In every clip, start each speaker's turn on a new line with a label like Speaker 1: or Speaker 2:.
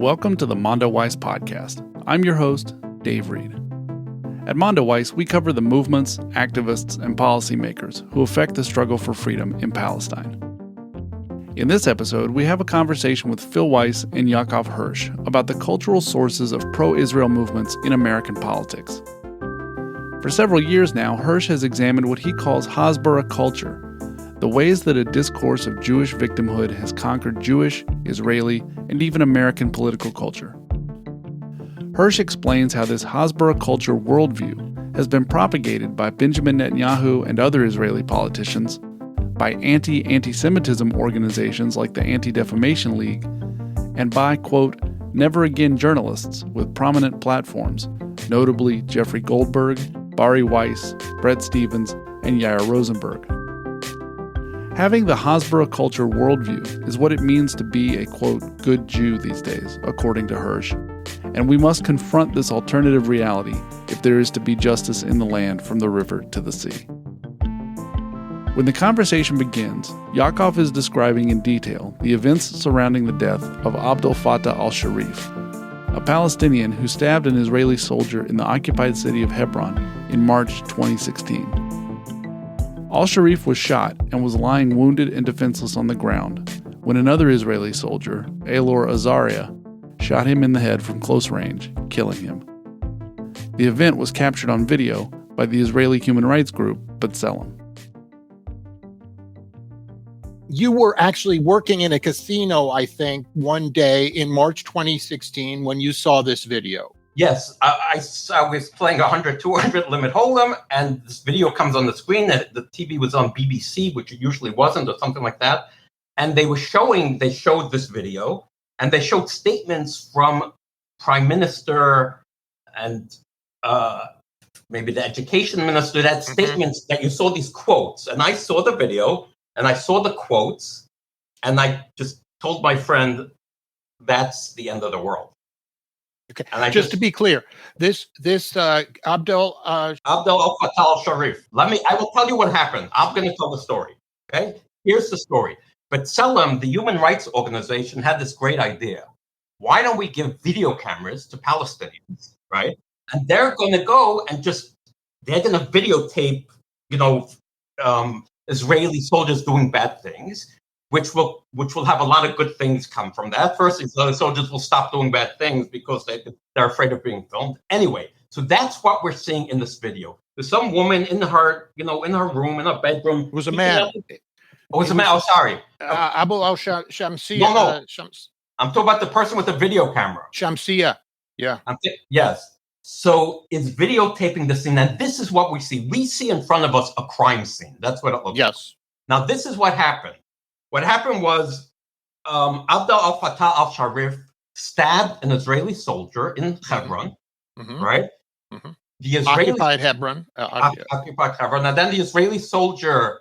Speaker 1: Welcome to the Mondo Weiss podcast. I'm your host, Dave Reed. At Mondo Weiss, we cover the movements, activists, and policymakers who affect the struggle for freedom in Palestine. In this episode, we have a conversation with Phil Weiss and Yakov Hirsch about the cultural sources of pro-Israel movements in American politics. For several years now, Hirsch has examined what he calls Hasbara culture, the ways that a discourse of Jewish victimhood has conquered Jewish, Israeli, and even American political culture. Hirsch explains how this Hasbara culture worldview has been propagated by Benjamin Netanyahu and other Israeli politicians, by anti-antisemitism organizations like the Anti-Defamation League, and by, quote, never again journalists with prominent platforms, notably Jeffrey Goldberg, Bari Weiss, Bret and Yair Rosenberg. Having the Hasbara culture worldview is what it means to be a, quote, good Jew these days, according to Hirsch, and we must confront this alternative reality if there is to be justice in the land from the river to the sea. When the conversation begins, Yakov is describing in detail the events surrounding the death of Abdel Fattah al-Sharif, a Palestinian who stabbed an Israeli soldier in the occupied city of Hebron in March 2016. Al-Sharif was shot and was lying wounded and defenseless on the ground when another Israeli soldier, Alor Azaria, shot him in the head from close range, killing him. The event was captured on video by the Israeli human rights group B'Tselem.
Speaker 2: You were actually working in a casino, I think, one day in March 2016 when you saw this video.
Speaker 3: Yes, I was playing 100, 200 limit hold'em, and this video comes on the screen. The TV was on BBC, which it usually wasn't, or something like that. And they showed this video, and they showed statements from Prime Minister and maybe the Education Minister, that statements that you saw these quotes. And I saw the video, and I saw the quotes, and I just told my friend, that's the end of the world.
Speaker 2: Okay. And just to be clear, this Abdel
Speaker 3: Fattah al-Sharif. I will tell you what happened. I'm going to tell the story. Okay, here's the story. But B'Tselem, the human rights organization, had this great idea. Why don't we give video cameras to Palestinians, right? And they're going to go and they're going to videotape, Israeli soldiers doing bad things, which will have a lot of good things come from that. First, Israeli soldiers will stop doing bad things because they're afraid of being filmed. Anyway, so that's what we're seeing in this video. There's some woman in her room, in her bedroom.
Speaker 2: It was a man.
Speaker 3: It was a man. Oh, sorry.
Speaker 2: Abu al-Shamsiya.
Speaker 3: No. I'm talking about the person with the video camera.
Speaker 2: Shamsiya. Yeah.
Speaker 3: Yes. So it's videotaping the scene, and this is what we see. We see in front of us a crime scene. That's what it looks like.
Speaker 2: Yes.
Speaker 3: Now, this is what happened. What happened was Abdel Fattah al-Sharif stabbed an Israeli soldier in Hebron, right? Mm-hmm. The Israeli
Speaker 2: occupied Hebron.
Speaker 3: Occupied Hebron. And then the Israeli soldier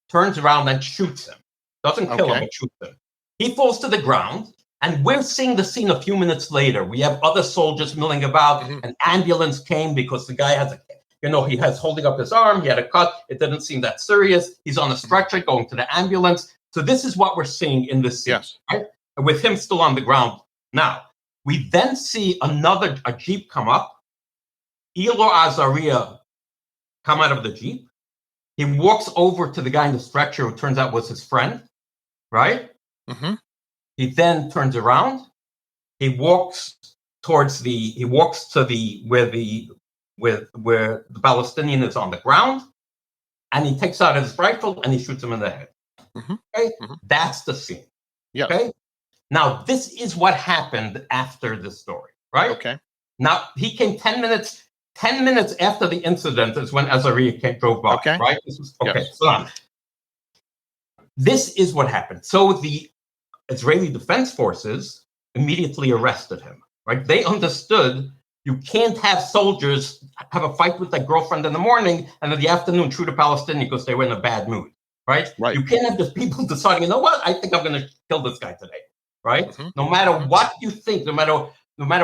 Speaker 3: turns around and shoots him. Doesn't kill him, but shoots him. He falls to the ground, and we're seeing the scene a few minutes later. We have other soldiers milling about. An ambulance came because the guy has he has holding up his arm. He had a cut. It didn't seem that serious. He's on a stretcher going to the ambulance. So this is what we're seeing in this scene, right? With him still on the ground. Now, we then see a Jeep come up. Alor Azaria come out of the Jeep. He walks over to the guy in the stretcher who turns out was his friend, right? Mm-hmm. He then turns around. He walks to where the Palestinian is on the ground, and he takes out his rifle and he shoots him in the head. Okay, that's the scene.
Speaker 2: Yeah.
Speaker 3: Okay. Now this is what happened after the story, right?
Speaker 2: Okay.
Speaker 3: Now he came 10 minutes after the incident is when Azaria drove by.
Speaker 2: Okay.
Speaker 3: Right. So this is what happened. So the Israeli Defense Forces immediately arrested him. Right. They understood you can't have soldiers have a fight with their girlfriend in the morning and in the afternoon shoot a Palestinian because they were in a bad mood. Right? You can't have the people deciding, you know what? I think I'm going to kill this guy today. Right? No matter what you think, no matter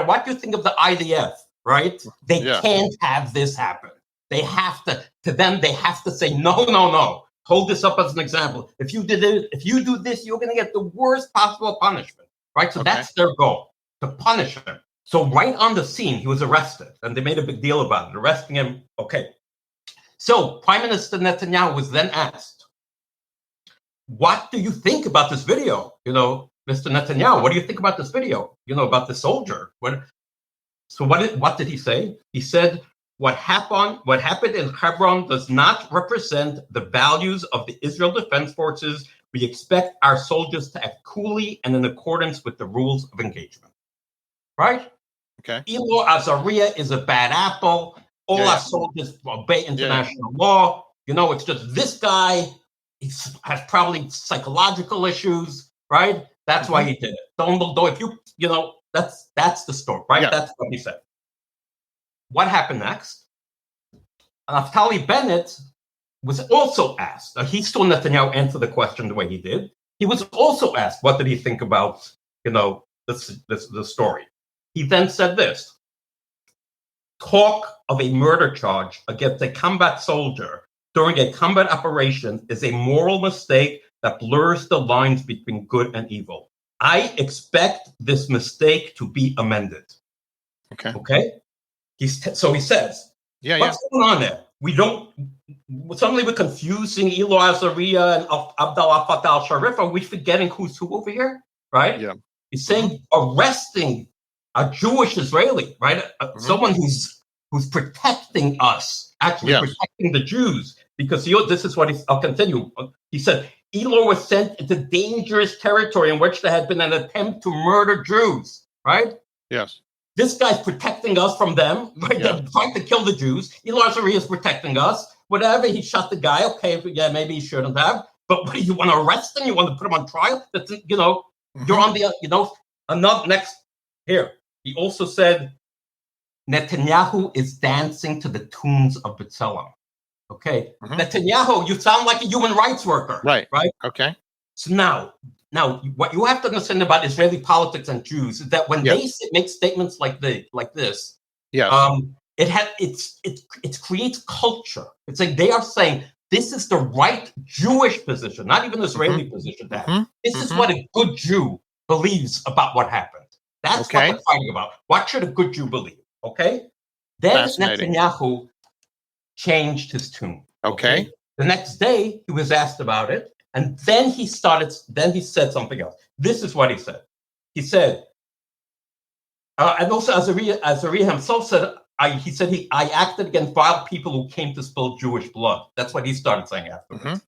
Speaker 3: what you think of the IDF, right? They can't have this happen. They have to say, no. Hold this up as an example. If you do this, you're going to get the worst possible punishment. Right? So that's their goal. to punish him. So right on the scene, he was arrested, and they made a big deal about it, arresting him. Okay. So Prime Minister Netanyahu was then asked, what do you think about this video? Mr. Netanyahu, what do you think about this video? About the soldier. So what did he say? He said, what happened in Hebron does not represent the values of the Israel Defense Forces. We expect our soldiers to act coolly and in accordance with the rules of engagement. Right?
Speaker 2: Okay.
Speaker 3: Elor Azariah is a bad apple. All our soldiers obey international law. It's just this guy has probably psychological issues, right? That's why he did it. That's the story, right? Yeah. That's what he said. What happened next? Naftali Bennett was also asked. He saw Netanyahu answer the question the way he did. He was also asked, what did he think about, the story? He then said this: talk of a murder charge against a combat soldier during a combat operation is a moral mistake that blurs the lines between good and evil. I expect this mistake to be amended. Okay. So he says, what's going on there? Suddenly we're confusing Elor Azariah and Abdallah Fattah al-Sharif. Are we forgetting who's who over here? Right? Yeah. He's saying arresting a Jewish Israeli, right? Someone who's protecting us, actually protecting the Jews. Because this is what I'll continue. He said, Elor was sent into dangerous territory in which there had been an attempt to murder Jews, right?
Speaker 2: Yes.
Speaker 3: This guy's protecting us from them, right? Yeah. They're trying to kill the Jews. Elor Azariah is protecting us. Whatever, he shot the guy. Okay, maybe he shouldn't have. But what, you want to arrest him? You want to put him on trial? That's, you're on the, another next here. He also said, Netanyahu is dancing to the tunes of B'Tselem. Okay. Netanyahu, you sound like a human rights worker.
Speaker 2: Right.
Speaker 3: Right.
Speaker 2: Okay.
Speaker 3: So now, what you have to understand about Israeli politics and Jews is that when they make statements like this, it creates culture. It's like they are saying this is the right Jewish position, not even Israeli position. This is what a good Jew believes about what happened. That's what they're fighting about. What should a good Jew believe? Okay. Then Netanyahu changed his tune. Okay. The next day he was asked about it, and then he said something else. This is what he said. He said, and also Azariah himself said, I acted against vile people who came to spill Jewish blood. That's what he started saying afterwards.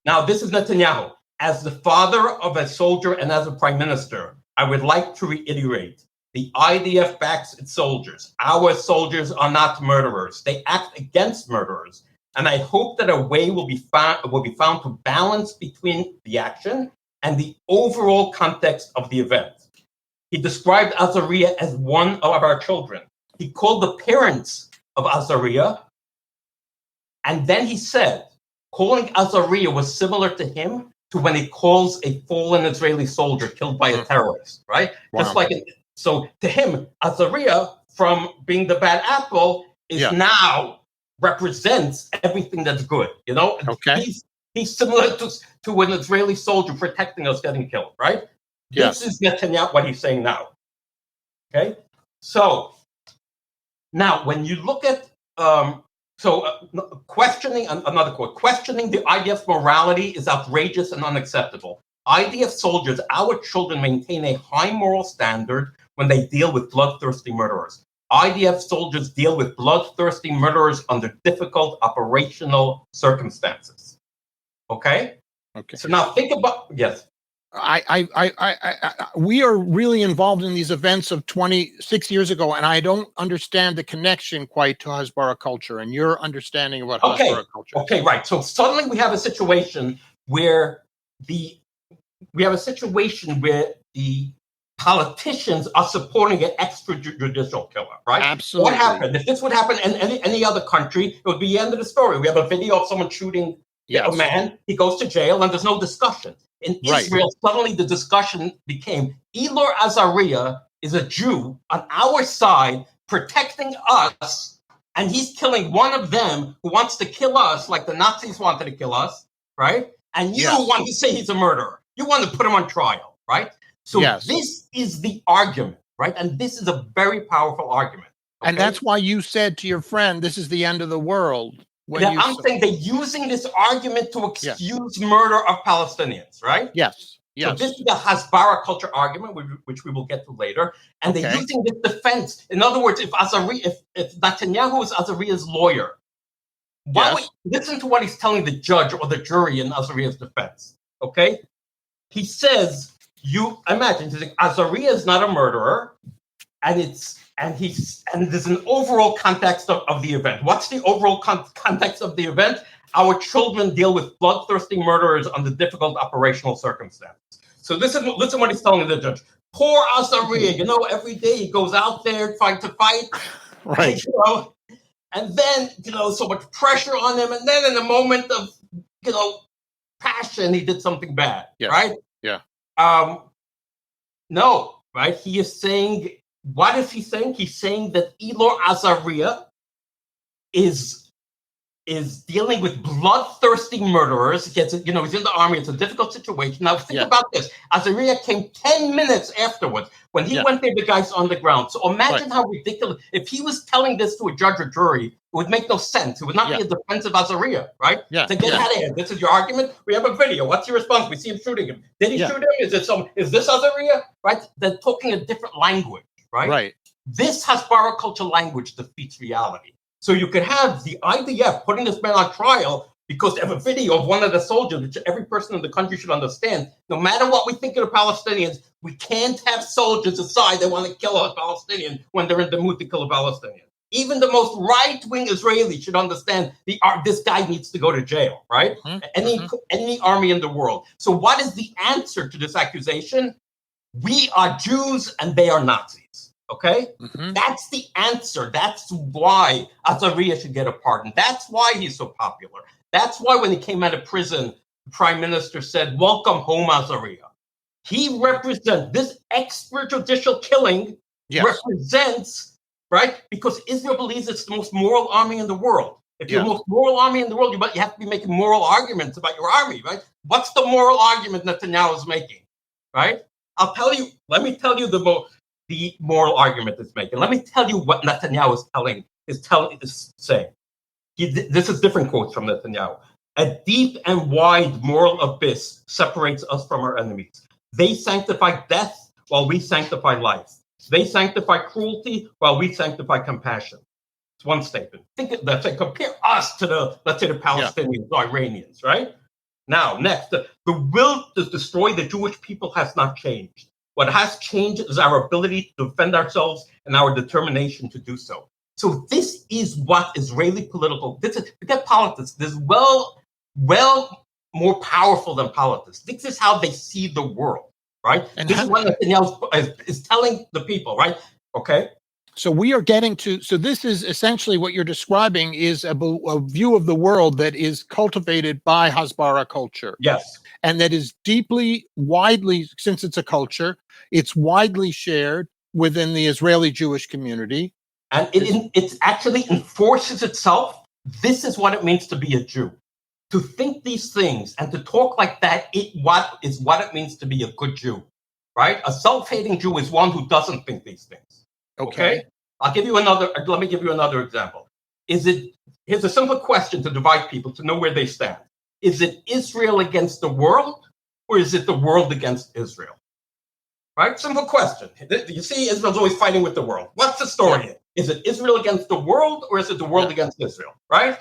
Speaker 3: Now, this is Netanyahu. As the father of a soldier and as a prime minister, I would like to reiterate, the IDF backs its soldiers. Our soldiers are not murderers. They act against murderers. And I hope that a way will be found to balance between the action and the overall context of the event. He described Azariah as one of our children. He called the parents of Azariah. And then he said, calling Azariah was similar to him to when he calls a fallen Israeli soldier killed by a terrorist, right? Wow. Just like so to him, Azariah, from being the bad apple, is now represents everything that's good, Okay. He's similar to an Israeli soldier protecting us getting killed, right? Yes. This is Netanyahu, what he's saying now. Okay? So, now when you look at, questioning, another quote, questioning the IDF's morality is outrageous and unacceptable. IDF soldiers, our children, maintain a high moral standard when they deal with bloodthirsty murderers. IDF soldiers deal with bloodthirsty murderers under difficult operational circumstances. Okay? Okay. So now think about, yes.
Speaker 2: We are really involved in these events of 26 years ago, and I don't understand the connection quite to Hasbara culture and your understanding of what Hasbara culture is.
Speaker 3: Okay, right. So suddenly we have a situation where the politicians are supporting an extrajudicial killer, right?
Speaker 2: Absolutely.
Speaker 3: What happened? If this would happen in any other country, it would be the end of the story. We have a video of someone shooting a man. He goes to jail, and there's no discussion. In Israel, suddenly the discussion became, Elor Azariah is a Jew on our side protecting us, and he's killing one of them who wants to kill us like the Nazis wanted to kill us, right? And you want to say he's a murderer. You want to put him on trial, right? So this is the argument. right? And this is a very powerful argument. Okay?
Speaker 2: And that's why you said to your friend, this is the end of the world.
Speaker 3: I'm saying they're using this argument to excuse murder of Palestinians, right?
Speaker 2: Yes.
Speaker 3: So this is the Hasbara culture argument, which we will get to later. And they're using this defense. In other words, if Netanyahu is Azariah's lawyer, listen to what he's telling the judge or the jury in Azariah's defense. Okay? He says, Azariah is not a murderer, and there's an overall context of the event. What's the overall context of the event? Our children deal with bloodthirsty murderers under difficult operational circumstances. So listen what he's telling the judge. Poor Azariah, every day he goes out there trying to fight.
Speaker 2: Right.
Speaker 3: And then, so much pressure on him. And then in a moment of, passion, he did something bad.
Speaker 2: Yes.
Speaker 3: Right?
Speaker 2: Yeah.
Speaker 3: No, right? He is saying, what is he saying? He's saying that Elor Azariah is dealing with bloodthirsty murderers. He's in the army. It's a difficult situation. Now think about this. Azariah came 10 minutes afterwards. When he went there, the guy's on the ground. So imagine how ridiculous. If he was telling this to a judge or jury, it would make no sense. It would not be a defense of Azariah, right?
Speaker 2: Yeah.
Speaker 3: To get out of here. This is your argument. We have a video. What's your response? We see him shooting him. Did he shoot him? Is this Azariah? Right? They're talking a different language, right?
Speaker 2: Right.
Speaker 3: This Hasbara culture language defeats reality. So you could have the IDF putting this man on trial because they have a video of one of the soldiers, which every person in the country should understand. No matter what we think of the Palestinians, we can't have soldiers decide they want to kill a Palestinian when they're in the mood to kill a Palestinian. Even the most right-wing Israeli should understand this guy needs to go to jail, right? Mm-hmm. Any army in the world. So what is the answer to this accusation? We are Jews and they are Nazis. Okay? Mm-hmm. That's the answer. That's why Azariah should get a pardon. That's why he's so popular. That's why when he came out of prison, the prime minister said, welcome home, Azariah. He represents, this extrajudicial killing represents, right? Because Israel believes it's the most moral army in the world. If you're the most moral army in the world, you have to be making moral arguments about your army, right? What's the moral argument Netanyahu is making, right? Let me tell you the moral argument it's making. Let me tell you what Netanyahu is saying. This is different quotes from Netanyahu. A deep and wide moral abyss separates us from our enemies. They sanctify death while we sanctify life. They sanctify cruelty while we sanctify compassion. It's one statement. Compare us to the Palestinians, the Iranians, right? Now, next, the will to destroy the Jewish people has not changed. What has changed is our ability to defend ourselves and our determination to do so. So this is what Israeli forget politics. This is well more powerful than politics. This is how they see the world, right? And this is what Netanyahu is telling the people, right? Okay.
Speaker 2: So we are getting to, so this is essentially what you're describing is a view of the world that is cultivated by Hasbara culture.
Speaker 3: Yes.
Speaker 2: And that is widely, since it's a culture, it's widely shared within the Israeli Jewish community.
Speaker 3: And it actually enforces itself. This is what it means to be a Jew. To think these things and to talk like that is what it means to be a good Jew, right? A self-hating Jew is one who doesn't think these things. Okay? Let me give you another example. Here's a simple question to divide people, to know where they stand. Is it Israel against the world, or is it the world against Israel? Right? Simple question. You see, Israel's always fighting with the world. What's the story here? Is it Israel against the world, or is it the world against Israel? Right?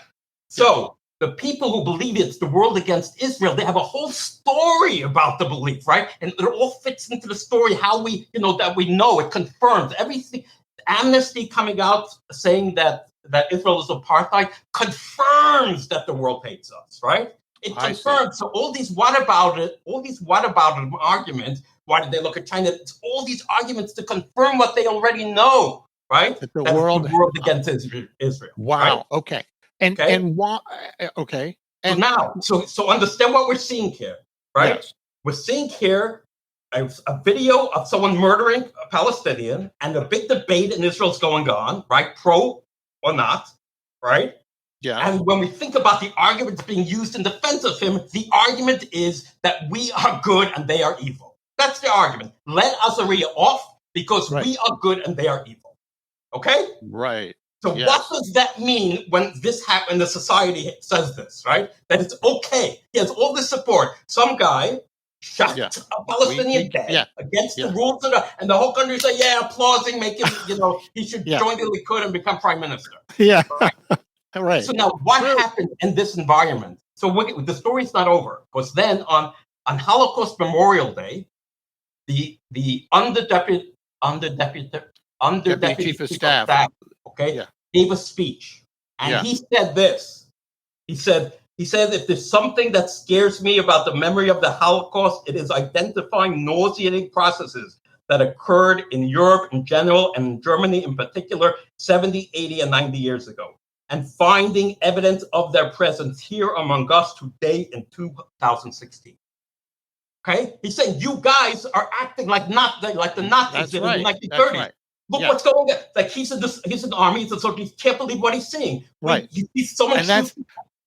Speaker 3: So the people who believe it's the world against Israel, they have a whole story about the belief, right? And it all fits into the story, how that we know, it confirms everything. Amnesty coming out saying that Israel is apartheid confirms that the world hates us, right? It confirms. So all these what about it arguments, why did they look at China? It's all these arguments to confirm what they already know, right?
Speaker 2: That the world
Speaker 3: against Israel.
Speaker 2: Wow. Right? Okay. And why? Okay. And
Speaker 3: now, so understand what we're seeing here, right? Yes. We're seeing here a video of someone murdering a Palestinian, and a big debate in Israel's going on, right? Pro or not, right?
Speaker 2: Yeah.
Speaker 3: And when we think about the arguments being used in defense of him, the argument is that we are good and they are evil. That's the argument. Let Azariah off. because we are good and they are evil. Okay?
Speaker 2: Right.
Speaker 3: So what does that mean when this happens, the society says this, right? That it's okay. He has all this support. Some guy shot a Palestinian dead against the rules and the whole country say, applauding, make him, he should join the Likud and become prime minister.
Speaker 2: Yeah.
Speaker 3: Right. So now what happened in this environment? So the story's not over, because then on Holocaust Memorial Day, the underdeputed chief of staff, gave a speech, and he said this. He said, if there's something that scares me about the memory of the Holocaust, it is identifying nauseating processes that occurred in Europe in general and in Germany in particular 70, 80, and 90 years ago, and finding evidence of their presence here among us today in 2016. Okay? He's saying you guys are acting like the Nazis did in the 1930s. Right. Look what's going on. Like he's an army, so he can't believe what he's seeing.
Speaker 2: Right.
Speaker 3: He sees so much.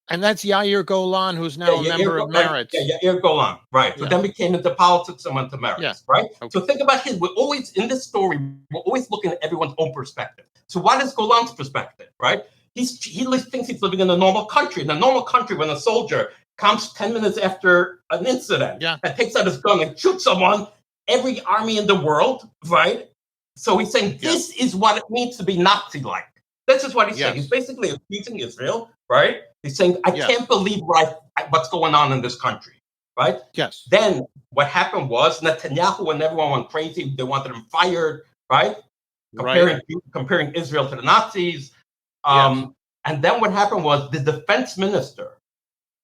Speaker 2: And that's Yair Golan, who's now a member of Meretz.
Speaker 3: Yair Golan, right. So then we came into politics and went to Meretz, right? Okay. So think about we're always, in this story, we're always looking at everyone's own perspective. So what is Golan's perspective, right? He thinks he's living in a normal country. In a normal country, when a soldier comes 10 minutes after an incident and takes out his gun and shoots someone, every army in the world, right? So he's saying this is what it means to be Nazi-like. This is what he's saying. He's basically accusing Israel, right? He's saying, I can't believe what's going on in this country, right?
Speaker 2: Yes.
Speaker 3: Then what happened was Netanyahu and everyone went crazy. They wanted him fired, right? Comparing Israel to the Nazis. And then what happened was the defense minister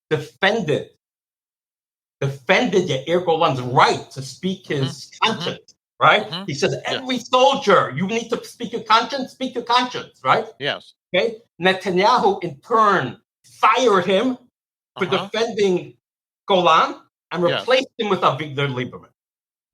Speaker 3: defended Yair Golan's right to speak his conscience, right? He says, every soldier, you need to speak your conscience, right?
Speaker 2: Yes.
Speaker 3: Okay. Netanyahu, in turn, fired him for defending Golan and replaced him with Avigdor Lieberman.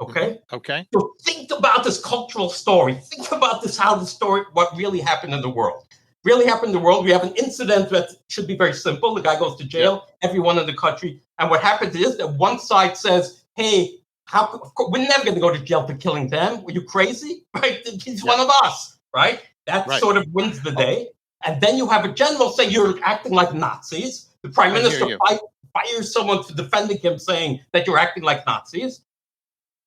Speaker 3: Okay?
Speaker 2: Okay.
Speaker 3: So think about this cultural story. Think about this, what really happened in the world. We have an incident that should be very simple. The guy goes to jail, everyone in the country. And what happens is that one side says, hey, we're never going to go to jail for killing them. Were you crazy? Right? He's one of us, right? That sort of wins the day. And then you have a general say you're acting like Nazis. The prime minister fires someone for defending him, saying that you're acting like Nazis.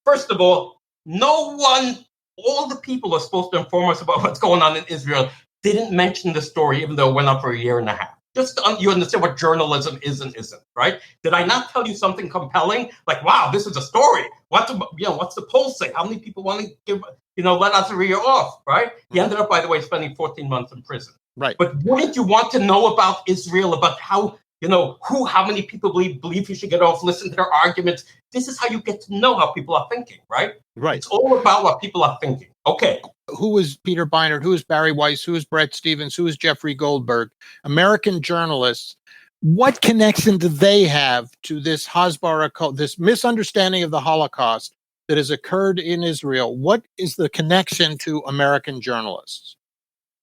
Speaker 3: First of all, all the people who are supposed to inform us about what's going on in Israel didn't mention the story, even though it went on for a year and a half. Just you understand what journalism is and isn't, right? Did I not tell you something compelling? Like, wow, this is a story. What's the poll say? How many people want to give, let Azariah off, right? He ended up, by the way, spending 14 months in prison.
Speaker 2: Right.
Speaker 3: But wouldn't you want to know about Israel, about how many people believe he should get off, listen to their arguments? This is how you get to know how people are thinking, right?
Speaker 2: Right.
Speaker 3: It's all about what people are thinking. Okay.
Speaker 2: Who is Peter Beinart? Who is Bari Weiss? Who is Bret Stephens? Who is Jeffrey Goldberg? American journalists. What connection do they have to this Hasbara cult, this misunderstanding of the Holocaust that has occurred in Israel? What is the connection to American journalists?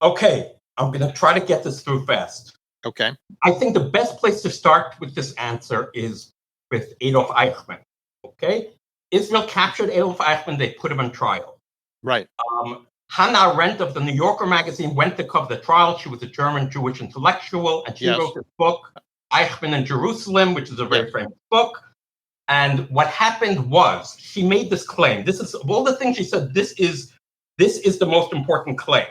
Speaker 3: Okay. I'm going to try to get this through fast.
Speaker 2: Okay.
Speaker 3: I think the best place to start with this answer is with Adolf Eichmann. Okay. Israel captured Adolf Eichmann. They put him on trial.
Speaker 2: Right.
Speaker 3: Hannah Arendt of the New Yorker magazine went to cover the trial. She was a German Jewish intellectual, and she wrote this book, Eichmann in Jerusalem, which is a very famous book. And what happened was she made this claim. This is, of all the things she said, this is the most important claim.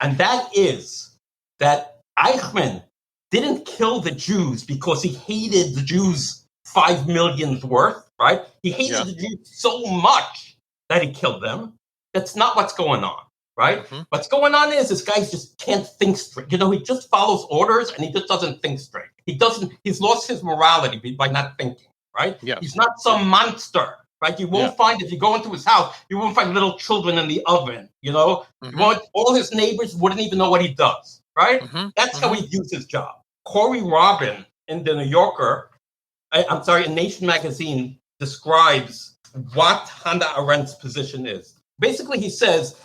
Speaker 3: And that is that Eichmann didn't kill the Jews because he hated the Jews 5 millionth worth, right? He hated the Jews so much that he killed them. That's not what's going on, right? What's going on is this guy just can't think straight. He just follows orders and he just doesn't think straight. He's lost his morality by not thinking, right? Yes. He's not some monster, right? You won't find, if you go into his house, you won't find little children in the oven, all his neighbors wouldn't even know what he does, right? That's how he views his job. Corey Robin in the New Yorker, in Nation magazine, describes what Hannah Arendt's position is. Basically, he says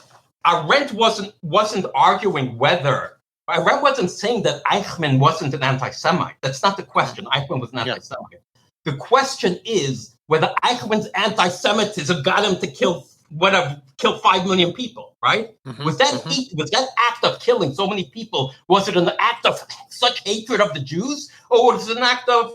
Speaker 3: Arendt wasn't arguing whether Arendt wasn't saying that Eichmann wasn't an anti-Semite. That's not the question. Eichmann was an anti-Semite. The question is whether Eichmann's anti-Semitism got him to kill would have killed 5 million people, right?
Speaker 2: Mm-hmm.
Speaker 3: Was that act of killing so many people, was it an act of such hatred of the Jews, or was it an act of,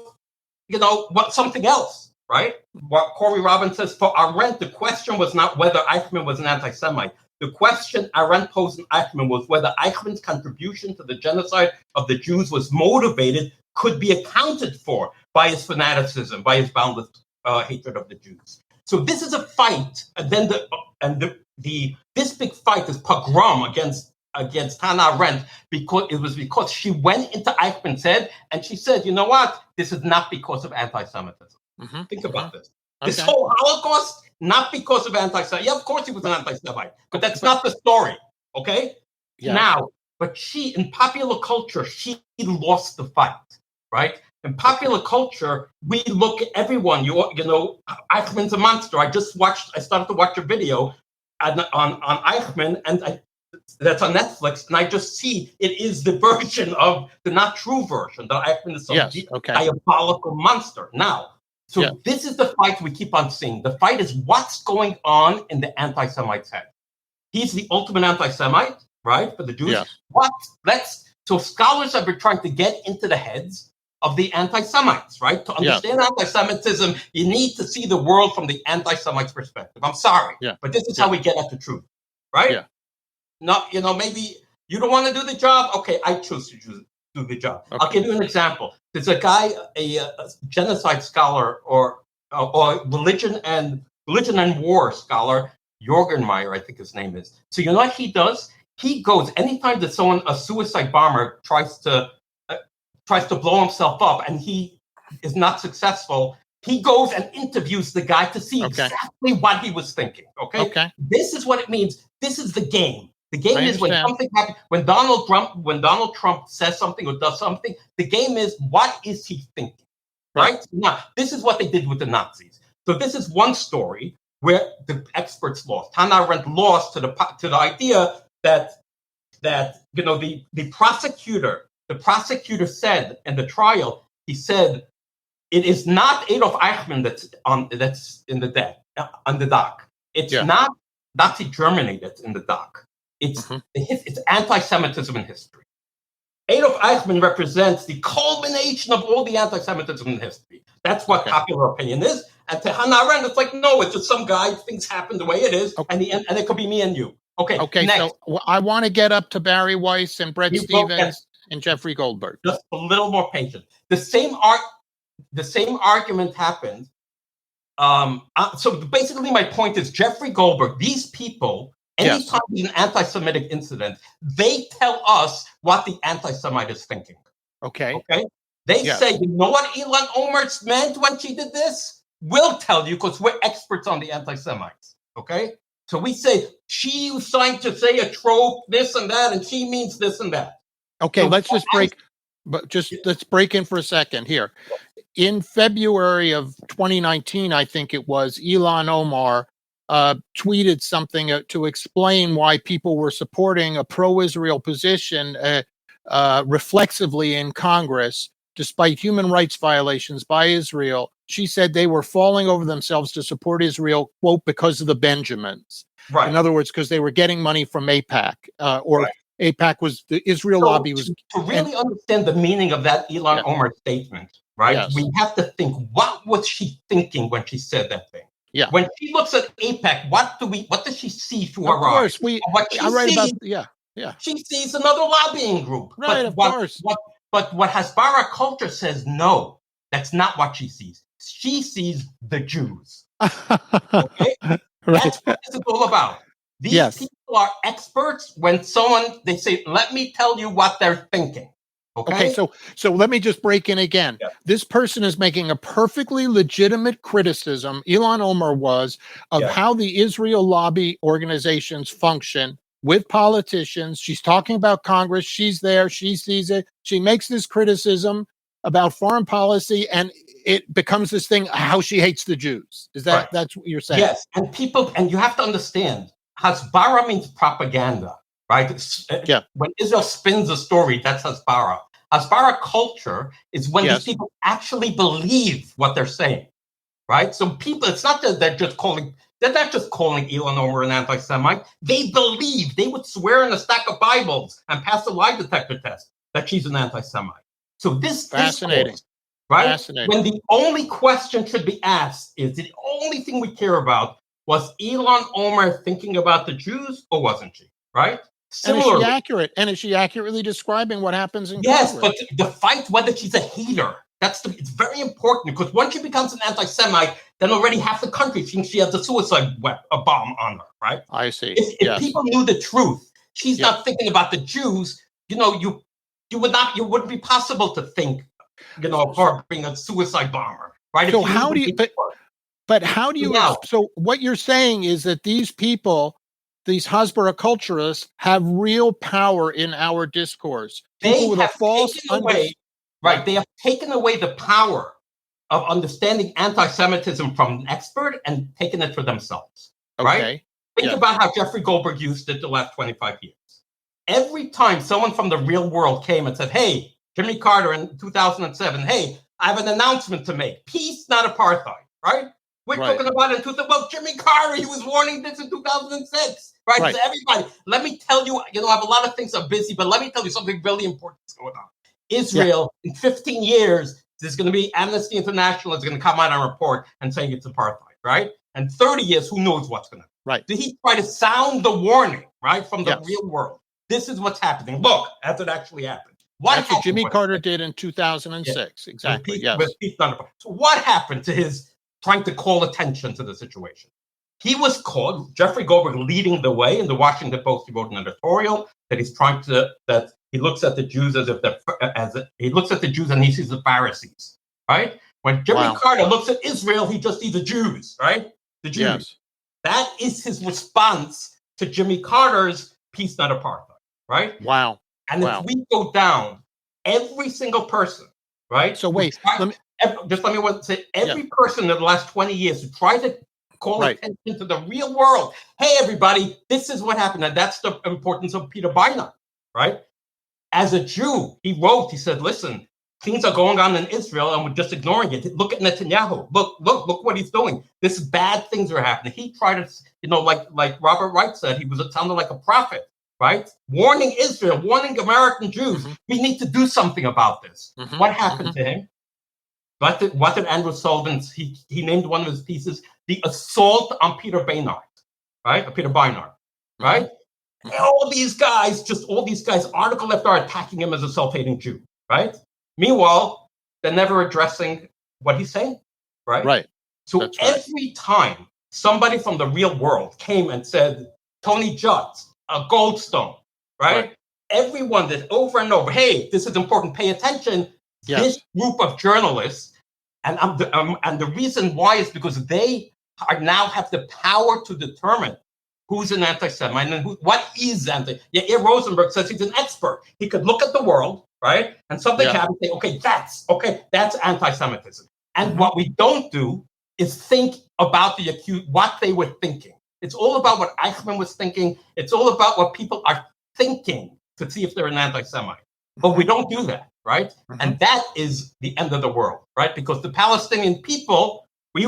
Speaker 3: something else, right? What Corey Robbins says, for Arendt, the question was not whether Eichmann was an anti-Semite. The question Arendt posed in Eichmann was whether Eichmann's contribution to the genocide of the Jews was motivated, could be accounted for by his fanaticism, by his boundless hatred of the Jews. So this is a fight, and then this big fight is pogrom against Hannah Arendt, because she went into Eichmann's head and she said, you know what? This is not because of anti-Semitism.
Speaker 2: Mm-hmm.
Speaker 3: Think about this.
Speaker 2: Okay.
Speaker 3: This whole Holocaust, not because of anti-Semitism. Yeah, of course he was an anti-Semite, but that's not the story, okay?
Speaker 2: Yeah.
Speaker 3: Now, but in popular culture, she lost the fight, right? In popular culture, we look at everyone, Eichmann's a monster. I started to watch a video on Eichmann, and that's on Netflix, and I just see it is the version of the not true version, that Eichmann is some diabolical monster. Now, this is the fight we keep on seeing. The fight is what's going on in the anti-Semite's head. He's the ultimate anti-Semite, right, for the Jews. Yes. So scholars have been trying to get into the heads of the anti-Semites, right? To understand anti-Semitism, you need to see the world from the anti-Semites' perspective. I'm sorry, but this is how we get at the truth, right? Yeah. No, maybe you don't want to do the job. Okay, I choose to do the job. Okay. I'll give you an example. There's a guy, a genocide scholar or religion and war scholar, Jorgenmeyer, I think his name is. So you know what he does? He goes anytime that a suicide bomber tries to blow himself up and he is not successful, he goes and interviews the guy to see exactly what he was thinking. Okay. This is what it means. This is the game. The game is when something happens, when Donald Trump says something or does something, the game is, what is he thinking? Right? Now, this is what they did with the Nazis. So this is one story where the experts lost. Hannah Arendt lost to the idea that the prosecutor said in the trial, he said, it is not Adolf Eichmann that's in the dock. It's not Nazi Germany that's in the dock. It's anti-Semitism in history. Adolf Eichmann represents the culmination of all the anti-Semitism in history. That's what popular opinion is. And to Hannah Arendt, it's like, no, it's just some guy. Things happen the way it is, and it could be me and you. Okay. Next.
Speaker 2: So I want to get up to Bari Weiss and Bret Stephens and Jeffrey Goldberg.
Speaker 3: Just a little more patient. The same argument happened. So basically, my point is, Jeffrey Goldberg. These people. Anytime there's an anti-Semitic incident, they tell us what the anti-Semite is thinking. Okay. They say, you know what Ilhan Omar meant when she did this? We'll tell you because we're experts on the anti-Semites. Okay. So we say she was trying to say a trope, this and that, and she means this and that.
Speaker 2: Okay, so let's break in for a second here. In February of 2019, I think it was, Ilhan Omar tweeted something to explain why people were supporting a pro-Israel position reflexively in Congress, despite human rights violations by Israel. She said they were falling over themselves to support Israel, quote, because of the Benjamins. Right. In other words, because they were getting money from AIPAC, AIPAC was the Israel lobby. Was
Speaker 3: to really understand the meaning of that Ilhan Omar statement, right? Yes. We have to think, what was she thinking when she said that thing?
Speaker 2: Yeah.
Speaker 3: When she looks at AIPAC, what does she see through her eyes?
Speaker 2: Of course,
Speaker 3: she sees another lobbying group.
Speaker 2: Right, of course.
Speaker 3: But what Hasbara culture says, no, that's not what she sees. She sees the Jews. Okay? That's what this is all about. These people are experts when they say, let me tell you what they're thinking. Okay,
Speaker 2: so let me just break in again. Yeah. This person is making a perfectly legitimate criticism, Ilhan Omar was, of how the Israel lobby organizations function with politicians. She's talking about Congress. She's there. She sees it. She makes this criticism about foreign policy, and it becomes this thing, how she hates the Jews. Is that that's what you're saying?
Speaker 3: Yes, and you have to understand, Hasbara means propaganda. Right? When Israel spins a story, that's Hasbara. Hasbara culture is when these people actually believe what they're saying, right? So people, it's not that they're They're not just calling Ilhan Omar an anti-Semite. They believe, they would swear in a stack of Bibles and pass a lie detector test that she's an anti-Semite. So this
Speaker 2: Fascinating.
Speaker 3: Discourse, right?
Speaker 2: Fascinating.
Speaker 3: When the only question should be asked is, the only thing we care about, was Ilhan Omar thinking about the Jews or wasn't she, right?
Speaker 2: Similarly, and is she accurate? And is she accurately describing what happens in
Speaker 3: Yes,
Speaker 2: Congress?
Speaker 3: but the fight whether she's a hater, it's very important, because once she becomes an anti-Semite, then already half the country thinks she has a suicide bomb on her, right?
Speaker 2: I see.
Speaker 3: If people knew the truth, she's not thinking about the Jews, you wouldn't be possible to think, of her being a suicide bomber, right?
Speaker 2: So how do you, but how do you, so what you're saying is that these people, these Hasbara culturists, have real power in our discourse.
Speaker 3: They have they have taken away the power of understanding anti-Semitism from an expert and taken it for themselves, right? Think about how Jeffrey Goldberg used it the last 25 years. Every time someone from the real world came and said, hey, Jimmy Carter in 2007, hey, I have an announcement to make. Peace, not apartheid, right? We're talking about it in 2000. Well, Jimmy Carter, he was warning this in 2006, right? So everybody, let me tell you, I have a lot of things I'm busy, but let me tell you something really important is going on. Israel, in 15 years, there's going to be Amnesty International is going to come out and report and saying it's apartheid, right? And 30 years, who knows what's going to happen.
Speaker 2: Right.
Speaker 3: Did he try to sound the warning, right, from the real world? This is what's happening. Look, as it actually happened.
Speaker 2: That's what Jimmy Carter did in 2006. Exactly.
Speaker 3: So what happened to his trying to call attention to the situation? He was called, Jeffrey Goldberg leading the way in the Washington Post. He wrote an editorial that he's trying to, that he looks at the Jews as if they're, he looks at the Jews and he sees the Pharisees, right? When Jimmy Carter looks at Israel, he just sees the Jews, right? The Jews.
Speaker 2: Yes.
Speaker 3: That is his response to Jimmy Carter's peace, not apartheid, right?
Speaker 2: Wow.
Speaker 3: And if we go down, every single person, right?
Speaker 2: So wait,
Speaker 3: just let me say, every person in the last 20 years who tried to call attention to the real world. Hey, everybody, this is what happened. And that's the importance of Peter Beinart, right? As a Jew, he said, listen, things are going on in Israel and we're just ignoring it. Look at Netanyahu. Look what he's doing. This bad things are happening. He tried to, like Robert Wright said, he sounded like a prophet. Right? Warning Israel, warning American Jews, we need to do something about this. What happened to him? What did Andrew Sullivan, he named one of his pieces, The Assault on Peter Beinart, right? Peter Beinart, right? And all these guys, article after article, attacking him as a self-hating Jew, right? Meanwhile, they're never addressing what he's saying, right?
Speaker 2: Right.
Speaker 3: So every time somebody from the real world came and said, Tony Judd, a Goldstone, right? Everyone did over and over. Hey, this is important. Pay attention.
Speaker 2: Yes.
Speaker 3: This group of journalists, and the reason why is because they now have the power to determine who's an anti-Semite and what is anti. Yair Rosenberg says he's an expert. He could look at the world, right, and something happens. Say, that's anti-Semitism. And what we don't do is think about the accused, what they were thinking. It's all about what Eichmann was thinking. It's all about what people are thinking to see if they're an anti-Semite. But we don't do that, right? And that is the end of the world, right? Because the Palestinian people, we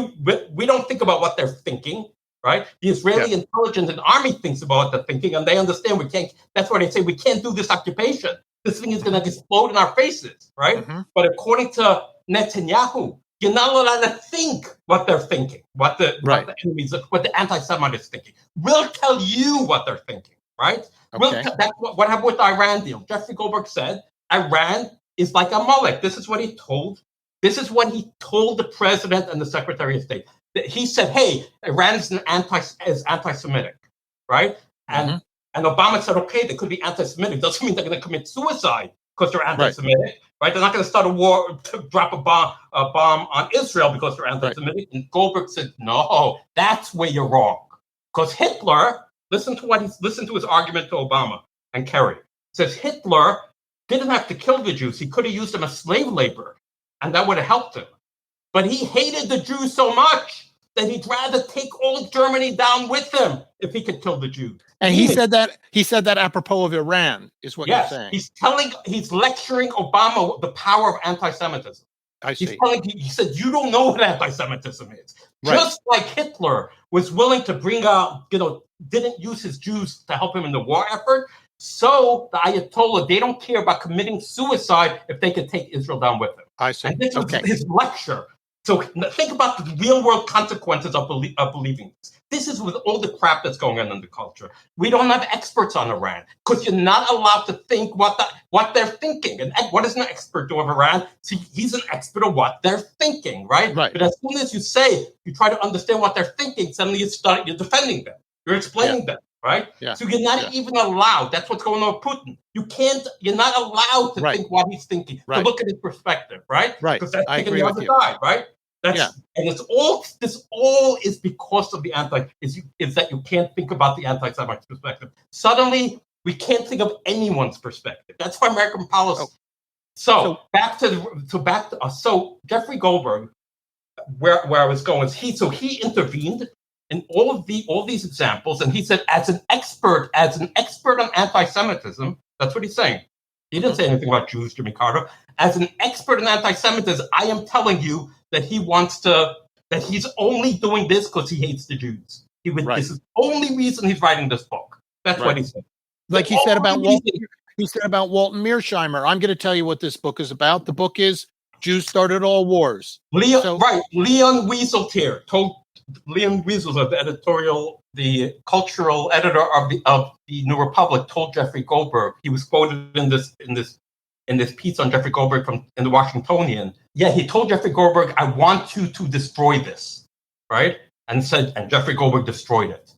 Speaker 3: don't think about what they're thinking, right? The Israeli intelligence and army thinks about what they're thinking, and they understand we can't. That's why they say we can't do this occupation. This thing is going to explode in our faces, right? But according to Netanyahu, you're not allowed to think what they're thinking, what the enemies, what the anti-Semites is thinking. We'll tell you what they're thinking, right? That's what happened with the Iran deal. Jeffrey Goldberg said Iran is like a Molech. This is what he told. This is what he told the president and the Secretary of State. He said, "Hey, Iran is anti-Semitic, right?" And Obama said, "Okay, they could be anti-Semitic. Doesn't mean they're going to commit suicide because they're anti-Semitic." Right? They're not going to start a war to drop a bomb on Israel because they're anti-Semitic. And Goldberg said, no, that's where you're wrong. Because Hitler, listen to his argument to Obama and Kerry. Says Hitler didn't have to kill the Jews. He could have used them as slave labor, and that would have helped him. But he hated the Jews so much that he'd rather take all Germany down with him if he could kill the Jews.
Speaker 2: And he said that apropos of Iran, is what you're saying.
Speaker 3: He's lecturing Obama the power of anti-Semitism.
Speaker 2: I see.
Speaker 3: He's telling you, he said, you don't know what anti-Semitism is.
Speaker 2: Right.
Speaker 3: Just like Hitler was willing to bring out, didn't use his Jews to help him in the war effort. So the Ayatollah, they don't care about committing suicide if they could take Israel down with them.
Speaker 2: I see.
Speaker 3: And this was his lecture. So think about the real world consequences of believing this. This is with all the crap that's going on in the culture. We don't have experts on Iran because you're not allowed to think what they're thinking. And what is an expert of Iran? See, he's an expert of what they're thinking, right? But as soon as you try to understand what they're thinking, suddenly you're defending them. You're explaining them, right?
Speaker 2: Yeah.
Speaker 3: So you're not even allowed. That's what's going on with Putin. You're not allowed to think what he's thinking, to look at his perspective, right? Because that's thinking the other side, right? And this all is because of the is that you can't think about the anti-Semite perspective. Suddenly, we can't think of anyone's perspective. That's why American policy. So Jeffrey Goldberg, where I was going, he intervened in all these examples, and he said, as an expert on anti-Semitism, that's what he's saying. He didn't say anything about Jews, Jimmy Carter. As an expert in anti-Semitism, I am telling you that he's only doing this because he hates the Jews. This is the only reason he's writing this book. That's what he said.
Speaker 2: Like he said about Walton Mearsheimer. I'm going to tell you what this book is about. The book is Jews Started All Wars.
Speaker 3: Leon Wieseltier told Leon Wiesel, the cultural editor of the New Republic, told Jeffrey Goldberg. He was quoted in this piece on Jeffrey Goldberg in the Washingtonian. Yeah, he told Jeffrey Goldberg, "I want you to destroy this," right? And Jeffrey Goldberg destroyed it.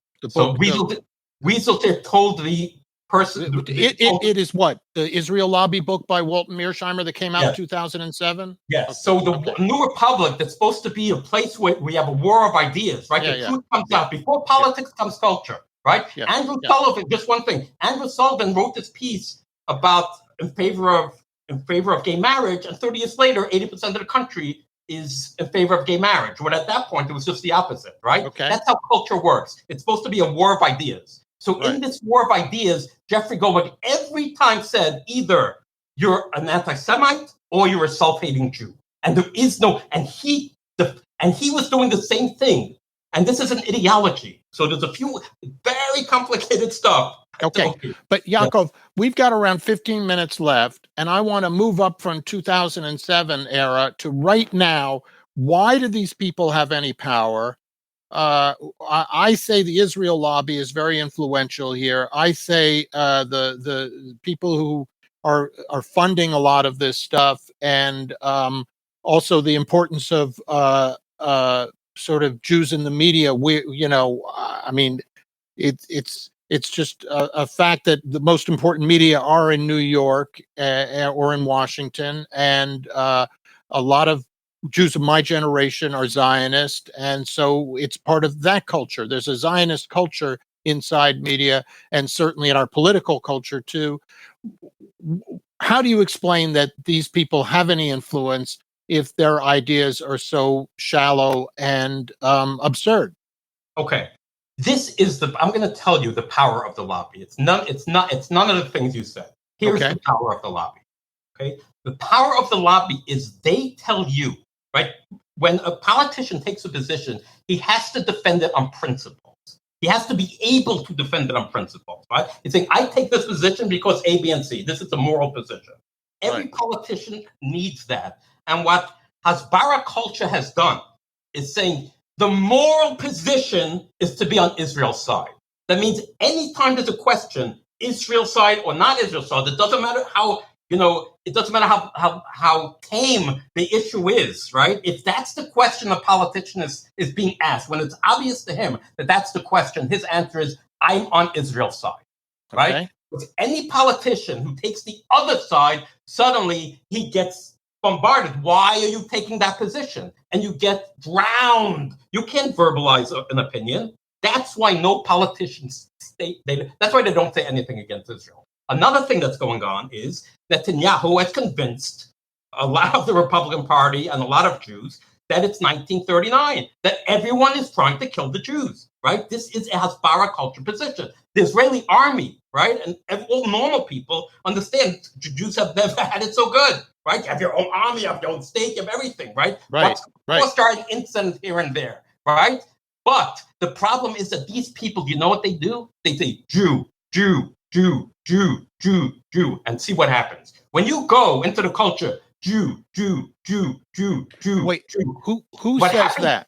Speaker 3: Wieseltier told the person.
Speaker 2: It is what, the Israel Lobby book by Walton Mearsheimer that came out in 2007.
Speaker 3: Yes. So the New Republic, that's supposed to be a place where we have a war of ideas, right? The truth comes out before politics comes culture, right? Andrew Sullivan. Just one thing. Andrew Sullivan wrote this piece about in favor of gay marriage, and 30 years later, 80% of the country is in favor of gay marriage. When at that point, it was just the opposite, right? Okay. That's how culture works. It's supposed to be a war of ideas. So in this war of ideas, Jeffrey Goldberg every time said either you're an anti-Semite or you're a self-hating Jew, and there is no. And he was doing the same thing. And this is an ideology. So there's a few very complicated stuff.
Speaker 2: Okay. But Yakov, we've got around 15 minutes left, and I want to move up from 2007 era to right now. Why do these people have any power? I say the Israel lobby is very influential here. I say the people who are funding a lot of this stuff, and also the importance of sort of Jews in the media. It's just a fact that the most important media are in New York or in Washington, and a lot of Jews of my generation are Zionist, and so it's part of that culture. There's a Zionist culture inside media, and certainly in our political culture too. How do you explain that these people have any influence if their ideas are so shallow and absurd?
Speaker 3: Okay. I'm going to tell you the power of the lobby. It's none of the things you said. Here's the power of the lobby. Okay. The power of the lobby is they tell you, right? When a politician takes a position, he has to defend it on principles. He has to be able to defend it on principles, right? He's saying, I take this position because A, B, and C. This is a moral position. Every politician needs that. And what Hasbara culture has done is saying, the moral position is to be on Israel's side. That means anytime there's a question, Israel's side or not Israel's side, it doesn't matter how tame the issue is, right? If that's the question a politician is being asked, when it's obvious to him that that's the question, his answer is, I'm on Israel's side, right? Okay. With any politician who takes the other side, suddenly he gets bombarded. Why are you taking that position? And you get drowned. You can't verbalize an opinion. That's why no politicians that's why they don't say anything against Israel. Another thing that's going on is that Netanyahu has convinced a lot of the Republican Party and a lot of Jews that it's 1939, that everyone is trying to kill the Jews. right? This is a Hasbara culture position. The Israeli army, right? And all normal people understand Jews have never had it so good, right? You have your own army, you have your own state, you have everything, right?
Speaker 2: Right.
Speaker 3: What's starting incident here and there, right? But the problem is that these people, you know what they do? They say Jew, Jew, Jew, Jew, Jew, Jew, and see what happens. When you go into the culture, Jew, Jew, Jew, Jew, Jew.
Speaker 2: Wait,
Speaker 3: Jew,
Speaker 2: who says that?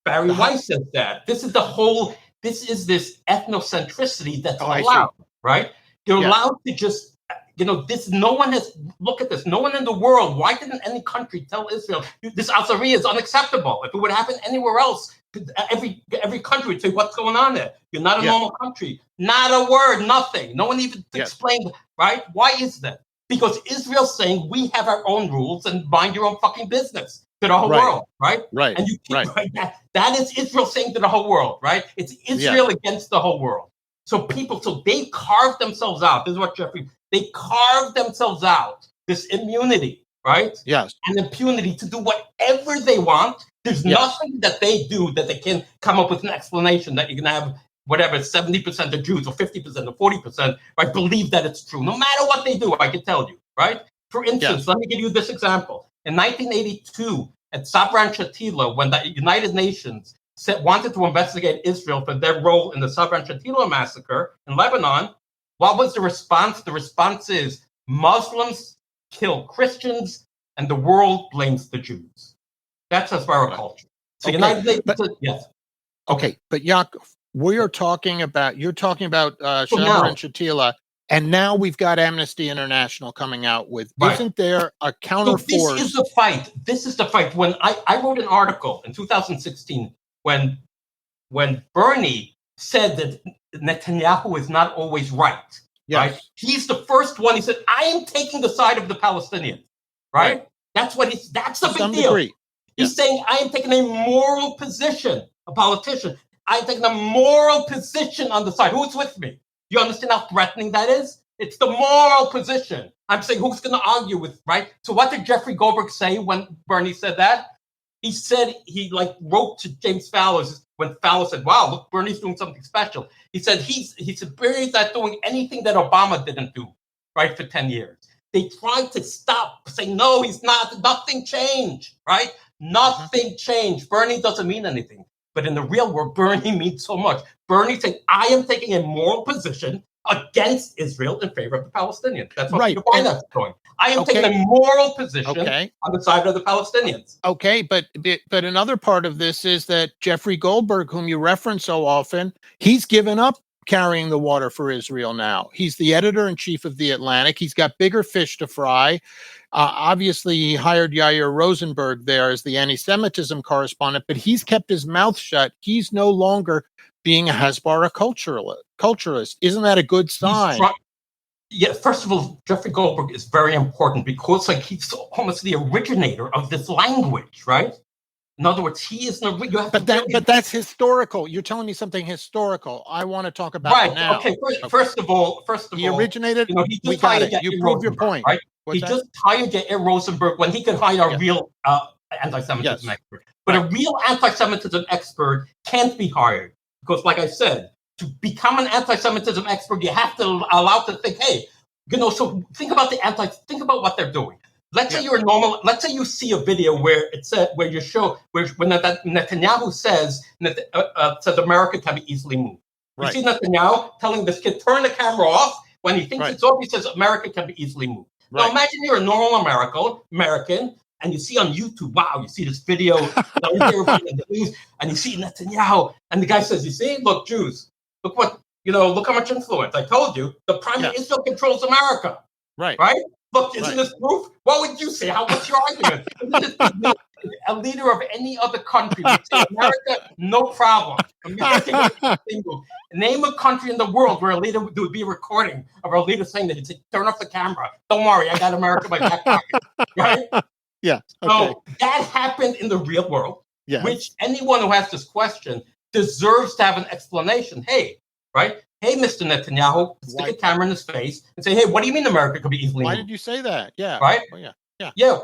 Speaker 3: Bari Weiss says that. This is this ethnocentricity that's allowed, right? You're allowed to just, look at this. No one in the world, why didn't any country tell Israel, this Azari is unacceptable? If it would happen anywhere else, every country would say, what's going on there? You're not a normal country. Not a word, nothing. No one even explained, right? Why is that? Because Israel's saying, we have our own rules and mind your own fucking business to the whole world, right?
Speaker 2: Right.
Speaker 3: And you keep that is Israel saying to the whole world, right? It's Israel against the whole world. So they carved themselves out. This is what they carved themselves out this immunity, right?
Speaker 2: Yes. And
Speaker 3: impunity to do whatever they want. There's nothing that they do that they can come up with an explanation that you can have whatever 70% of Jews or 50% or 40%, right, believe that it's true. No matter what they do, I can tell you, right? For instance, let me give you this example. In 1982, at Sabra and Shatila, when the United Nations wanted to investigate Israel for their role in the Sabra and Shatila massacre in Lebanon, what was the response? The response is Muslims kill Christians and the world blames the Jews. That's Hasbara culture. So United Nations, yes.
Speaker 2: Okay, but Yakov, you're talking about Sabra and Shatila, and now we've got Amnesty International coming out with, isn't there a counterforce?
Speaker 3: This is the fight. This is the fight. When I wrote an article in 2016 when Bernie said that Netanyahu is not always right, right? He's the first one. He said, I am taking the side of the Palestinians, right? That's the big deal.
Speaker 2: Degree.
Speaker 3: He's saying, I am taking a moral position, a politician. I'm taking a moral position on the side. Who's with me? You understand how threatening that is? It's the moral position. I'm saying, who's going to argue with, right? So what did Jeffrey Goldberg say when Bernie said that? He said, he wrote to James Fowler when Fowler said, wow, look, Bernie's doing something special. He said, Bernie's not doing anything that Obama didn't do, right, for 10 years. They tried to stop, saying, no, he's not, nothing changed, right? Nothing changed. Bernie doesn't mean anything. But in the real world, Bernie means so much. Bernie saying, I am taking a moral position against Israel in favor of the Palestinians. That's what that's going. I am taking a moral position on the side of the Palestinians.
Speaker 2: Okay, but another part of this is that Jeffrey Goldberg, whom you reference so often, he's given up carrying the water for Israel now. He's the editor-in-chief of The Atlantic. He's got bigger fish to fry. Obviously, he hired Yair Rosenberg there as the anti-Semitism correspondent, but he's kept his mouth shut. He's no longer being a Hasbara culturalist. Isn't that a good sign?
Speaker 3: First of all, Jeffrey Goldberg is very important because he's almost the originator of this language, right? In other words, he is
Speaker 2: but that's historical. You're telling me something historical. I want to talk about it now.
Speaker 3: Okay. First of all,
Speaker 2: he originated.
Speaker 3: We got it.
Speaker 2: You proved your point.
Speaker 3: Right? He just hired Yair Rosenberg when he could hire a real anti-Semitism expert. But a real anti-Semitism expert can't be hired because, like I said, to become an anti-Semitism expert, you have to allow to think. Hey, so think about what they're doing. Let's say you're normal. Let's say you see a video where when Netanyahu says America can be easily moved. You see Netanyahu telling this kid, turn the camera off. When he thinks it's over, he says America can be easily moved. Now imagine you're a normal American, and you see on YouTube, wow, you see this video, and you see Netanyahu, and the guy says, you see, look, Jews, look how much influence. I told you, the Prime Minister controls America. Right? Look, isn't this proof? What would you say? What's your argument? A leader of any other country would say, America, no problem. Name a country in the world where a leader would be recording of a leader saying that he'd say, turn off the camera. Don't worry, I got America in my back pocket. Right?
Speaker 2: Yeah.
Speaker 3: Okay. So that happened in the real world, which anyone who has this question deserves to have an explanation. Hey, Mr. Netanyahu, stick a camera in his face and say, hey, what do you mean America could be easily moved?
Speaker 2: Why did you say that? Yeah.
Speaker 3: Right?
Speaker 2: Oh, yeah.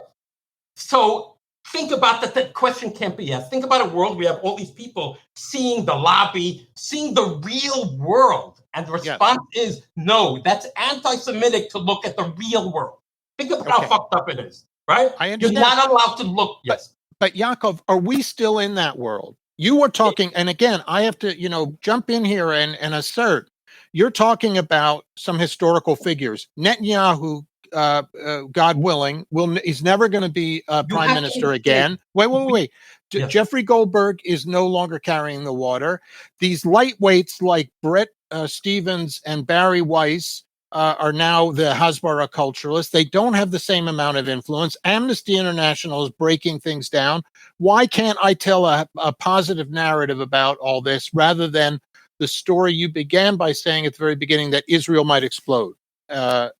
Speaker 3: So think about that. That question can't be asked. Think about a world we have all these people seeing the lobby, seeing the real world. And the response is, no, that's anti-Semitic to look at the real world. Think about how fucked up it is, right?
Speaker 2: I understand.
Speaker 3: You're not allowed to look. Yes.
Speaker 2: But Yakov, are we still in that world? You were talking, and again, I have to, jump in here and assert, you're talking about some historical figures. Netanyahu, God willing, he's never going to be prime minister again. Wait. Yes. Jeffrey Goldberg is no longer carrying the water. These lightweights like Bret Stephens and Bari Weiss are now the Hasbara culturalists. They don't have the same amount of influence. Amnesty International is breaking things down. Why can't I tell a positive narrative about all this rather than the story you began by saying at the very beginning that Israel might explode? Might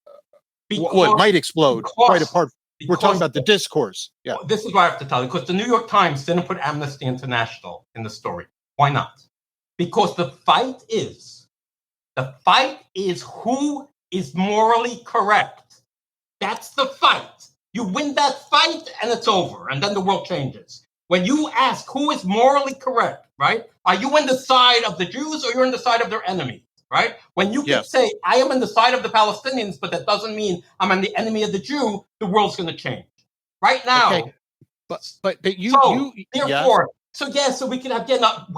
Speaker 2: explode, quite apart. We're talking about the discourse. Yeah.
Speaker 3: This is what I have to tell you, because the New York Times didn't put Amnesty International in the story. Why not? Because the fight is who is morally correct. That's the fight. You win that fight and it's over, and then the world changes. When you ask who is morally correct, right? Are you on the side of the Jews or you're on the side of their enemies, right? When you can say, I am on the side of the Palestinians, but that doesn't mean I'm on the enemy of the Jew, the world's going to change. Right now. Okay.
Speaker 2: But
Speaker 3: So we can have,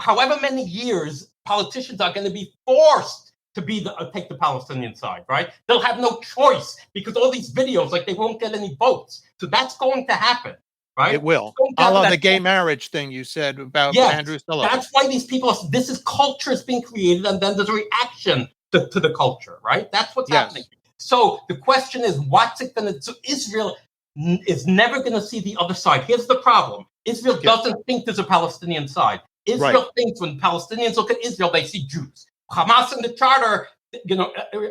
Speaker 3: however many years, politicians are going to be forced to take the Palestinian side, right? They'll have no choice because all these videos, like, they won't get any votes. So that's going to happen, right?
Speaker 2: It will. A la the gay marriage thing you said about Andrew Sullivan.
Speaker 3: That's why these people, this is culture is being created, and then there's a reaction to the culture, right? That's what's happening. So the question is, what's it going to do? So Israel is never going to see the other side. Here's the problem. Israel doesn't think there's a Palestinian side. Israel thinks when Palestinians look at Israel, they see Jews. Hamas in the charter,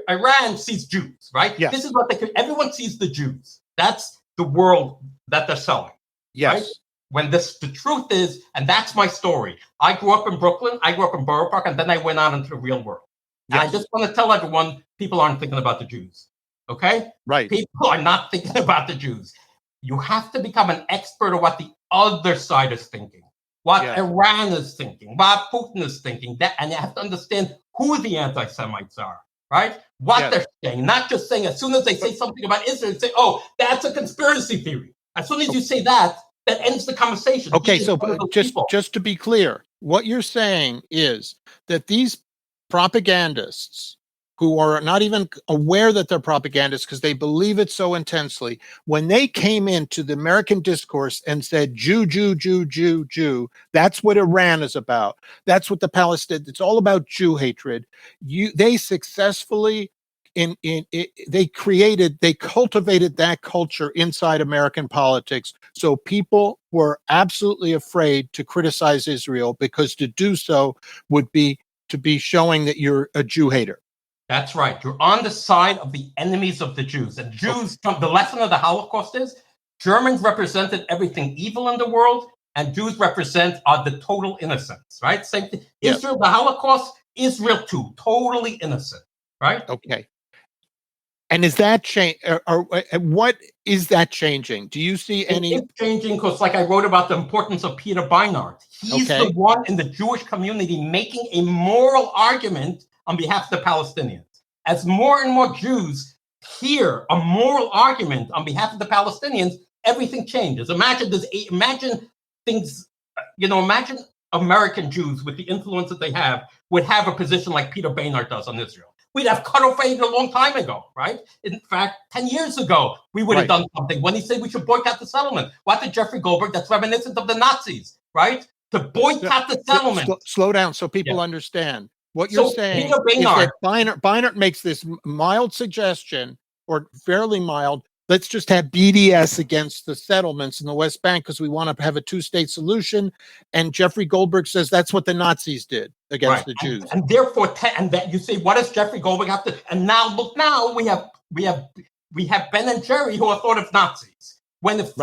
Speaker 3: Iran sees Jews, right? Yes. This is what everyone sees the Jews. That's the world that they're selling.
Speaker 2: Yes.
Speaker 3: Right? When the truth is, and that's my story. I grew up in Brooklyn, I grew up in Borough Park, and then I went out into the real world. Yes. And I just want to tell everyone, people aren't thinking about the Jews. Okay?
Speaker 2: Right.
Speaker 3: People are not thinking about the Jews. You have to become an expert of what the other side is thinking, what Iran is thinking, what Putin is thinking, and you have to understand who the anti-Semites are, right? What they're saying, not just saying as soon as they say something about Israel, say, oh, that's a conspiracy theory. As soon as you say that ends the conversation.
Speaker 2: Okay, so just to be clear, what you're saying is that these propagandists who are not even aware that they're propagandists because they believe it so intensely, when they came into the American discourse and said, Jew, Jew, Jew, Jew, Jew, that's what Iran is about. That's what the Palestinians, it's all about Jew hatred. They successfully, they cultivated that culture inside American politics. So people were absolutely afraid to criticize Israel because to do so would be to be showing that you're a Jew hater.
Speaker 3: That's right. You're on the side of the enemies of the Jews. And Jews, the lesson of the Holocaust is Germans represented everything evil in the world, and Jews represent the total innocence, right? Same thing. Yes. Israel, the Holocaust, Israel too, totally innocent, right?
Speaker 2: Okay. And is that change? Or what is that changing? Do you see any?
Speaker 3: It's changing because, like I wrote about the importance of Peter Beinart. He's the one in the Jewish community making a moral argument on behalf of the Palestinians. As more and more Jews hear a moral argument on behalf of the Palestinians, everything changes. Imagine things, imagine American Jews with the influence that they have would have a position like Peter Beinart does on Israel. We'd have cut off aid a long time ago, right? In fact, 10 years ago, we would have done something when he said we should boycott the settlement. What did Jeffrey Goldberg, that's reminiscent of the Nazis, right? To boycott the settlement.
Speaker 2: Slow down so people understand. What you're saying is that Beinart makes this mild suggestion, or fairly mild, let's just have BDS against the settlements in the West Bank because we want to have a two-state solution. And Jeffrey Goldberg says that's what the Nazis did against the Jews.
Speaker 3: And therefore, and that you say, what does Jeffrey Goldberg have to? And now look, now we have Ben and Jerry who are thought of Nazis. When if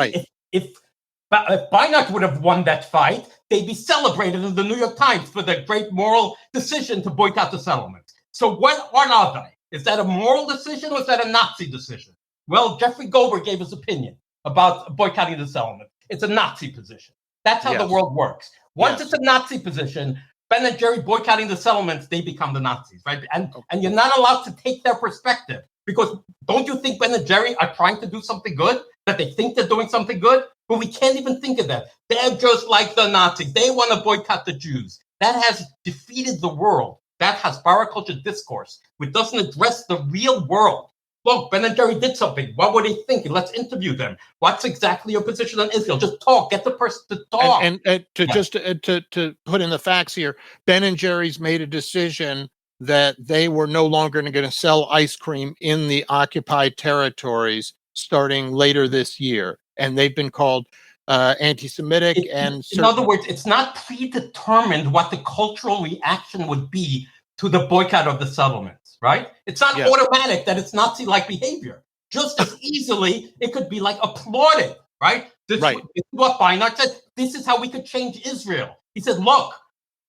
Speaker 3: Beinart would have won that fight, they'd be celebrated in the New York Times for their great moral decision to boycott the settlement. So what are they? Is that a moral decision or is that a Nazi decision? Well, Jeffrey Goldberg gave his opinion about boycotting the settlement. it's a Nazi position. That's how the
Speaker 2: Yes.
Speaker 3: world works. Once
Speaker 2: Yes.
Speaker 3: it's a Nazi position, Ben and Jerry boycotting the settlements, they become the Nazis, right? And you're not allowed to take their perspective, because don't you think Ben and Jerry are trying to do something good? That they think they're doing something good? But we can't even think of that. They're just like the Nazis. They want to boycott the Jews. That has defeated the world. That Hasbara culture discourse, which doesn't address the real world. Look, Ben and Jerry did something. What were they thinking? Let's interview them. What's exactly your position on Israel? Just talk. Get the person to talk.
Speaker 2: And to put in the facts here, Ben and Jerry's made a decision that they were no longer going to sell ice cream in the occupied territories starting later this year, and they've been called anti-Semitic. In
Speaker 3: other words, it's not predetermined what the cultural reaction would be to the boycott of the settlements, right? It's not automatic that it's Nazi-like behavior. Just as easily, it could be like applauded, right? This is what Beinart said. This is how we could change Israel. He said, look,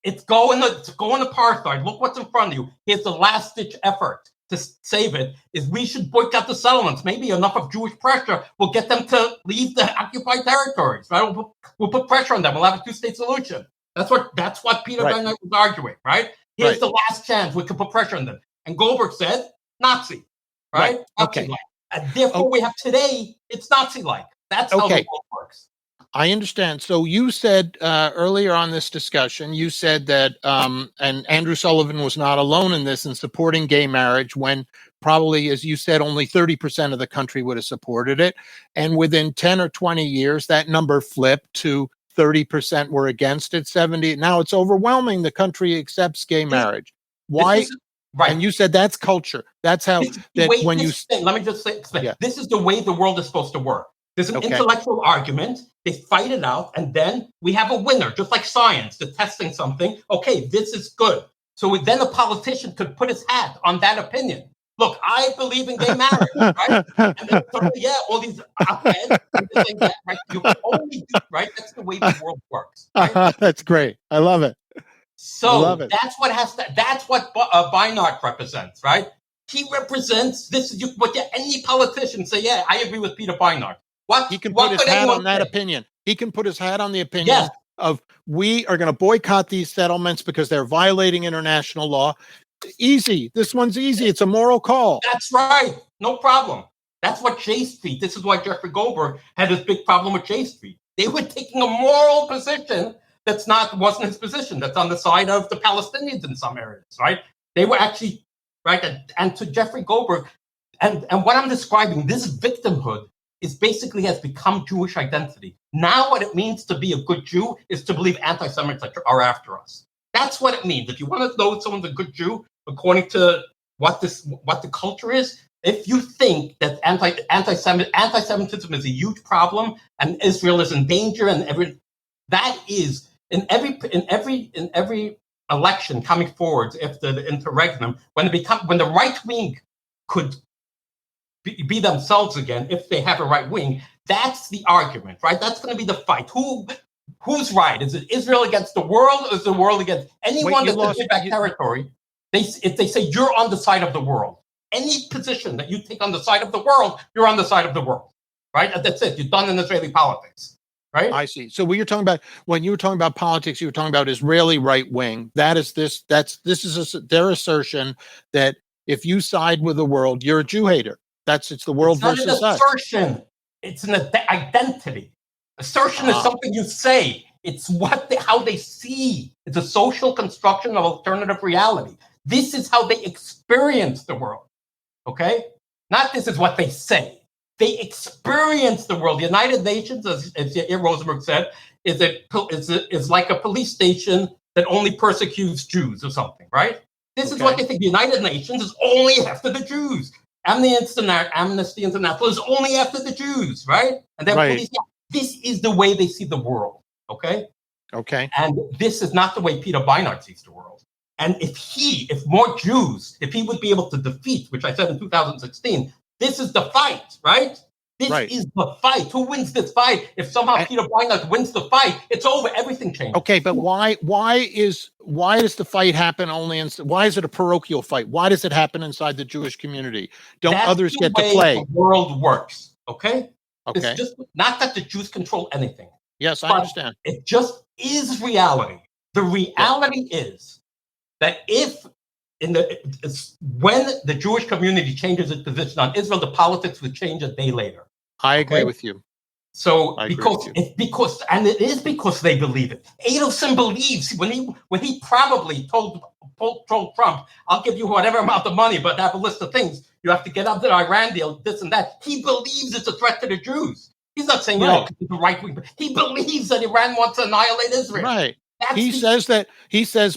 Speaker 3: it's going apartheid. Look what's in front of you. Here's the last-ditch effort to save it, is we should boycott the settlements. Maybe enough of Jewish pressure will get them to leave the occupied territories, right? We'll put pressure on them. We'll have a two-state solution. That's what Peter Beinart was arguing, right? Here's the last chance. We can put pressure on them. And Goldberg said, Nazi, right? Nazi-like. And therefore, we have today, it's Nazi-like. That's how the world works.
Speaker 2: I understand. So you said earlier on this discussion, you said that, and Andrew Sullivan was not alone in this, in supporting gay marriage, when probably, as you said, only 30% of the country would have supported it. And within 10 or 20 years, that number flipped to 30% were against it, 70. Now it's overwhelming. The country accepts gay marriage. Why? And you said that's culture. That's how, let me
Speaker 3: just explain. This is the way the world is supposed to work. There's an intellectual argument. They fight it out, and then we have a winner, just like science. They're testing something. Okay, this is good. So then a politician could put his hat on that opinion. Look, I believe in gay marriage, right? And then suddenly, all these op-eds, right? You only do, right? That's the way the world works. Right?
Speaker 2: That's great. I love it.
Speaker 3: So that's what Beinart represents, right? He represents this. What any politician say? Yeah, I agree with Peter Beinart.
Speaker 2: He can put his hat on that opinion. He can put his hat on the opinion of, we are going to boycott these settlements because they're violating international law. Easy. This one's easy. It's a moral call.
Speaker 3: That's right. No problem. That's what J Street. This is why Jeffrey Goldberg had this big problem with J Street. They were taking a moral position wasn't his position. That's on the side of the Palestinians in some areas, right? They were actually right. And to Jeffrey Goldberg, and what I'm describing, this victimhood is basically has become Jewish identity. Now what it means to be a good Jew is to believe anti-Semites are after us. That's what it means. If you want to know someone's a good Jew, according to what the culture is, if you think that anti-Semitism is a huge problem and Israel is in danger, and that is in every election coming forward after the interregnum, when the right wing could be themselves again, if they have a right wing, that's the argument, right? That's going to be the fight. Who's right? Is it Israel against the world, or is the world against anyone that gives back territory? If they say you're on the side of the world, any position that you take on the side of the world, you're on the side of the world, right? And that's it. You're done in Israeli politics, right?
Speaker 2: I see. So when you were talking about politics, you were talking about Israeli right wing. That is this. Their assertion that if you side with the world, you're a Jew hater. It's the world versus us.
Speaker 3: It's not an assertion. It's an identity. Assertion is something you say. It's how they see. It's a social construction of alternative reality. This is how they experience the world. Okay? Not this is what they say. They experience the world. The United Nations, as Yair Rosenberg said, is like a police station that only persecutes Jews or something, right? This is what they think. The United Nations is only after the Jews. Amnesty International is only after the Jews, right? And then police. This is the way they see the world, okay?
Speaker 2: Okay.
Speaker 3: And this is not the way Peter Beinart sees the world. And if he would be able to defeat, which I said in 2016, this is the fight, right? This is the fight. Who wins this fight? If somehow Peter Beinart wins the fight, it's over. Everything changes.
Speaker 2: Okay, but why does the fight happen why is it a parochial fight? Why does it happen inside the Jewish community? Don't others get to play?
Speaker 3: The world works, okay?
Speaker 2: Okay.
Speaker 3: It's just not that the Jews control anything.
Speaker 2: Yes, I understand.
Speaker 3: It just is reality. The reality is that when the Jewish community changes its position on Israel, the politics would change a day later.
Speaker 2: I agree with you.
Speaker 3: So because they believe it. Adelson believes when he probably told Trump, "I'll give you whatever amount of money, but have a list of things you have to get up the Iran deal, this and that." He believes it's a threat to the Jews. He's not saying it's the right wing. He believes that Iran wants to annihilate Israel.
Speaker 2: Right. Says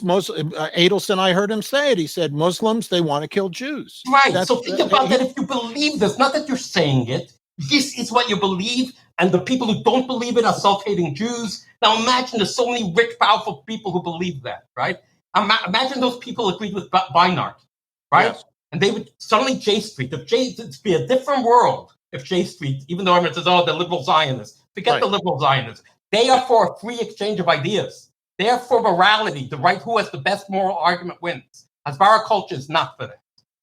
Speaker 2: Adelson, I heard him say it. He said Muslims, they want to kill Jews.
Speaker 3: Right. So think about that. If you believe this, not that you're saying it, this is what you believe. And the people who don't believe it are self-hating Jews. Now imagine there's so many rich, powerful people who believe that, right? Imagine those people agreed with Beinart, right? Yes. And they would suddenly J Street. It'd be a different world if J Street, even though everyone says, "Oh, the liberal Zionists." Forget the liberal Zionists. They are for a free exchange of ideas. They are for morality. The right, who has the best moral argument wins. Hasbara culture is not for that,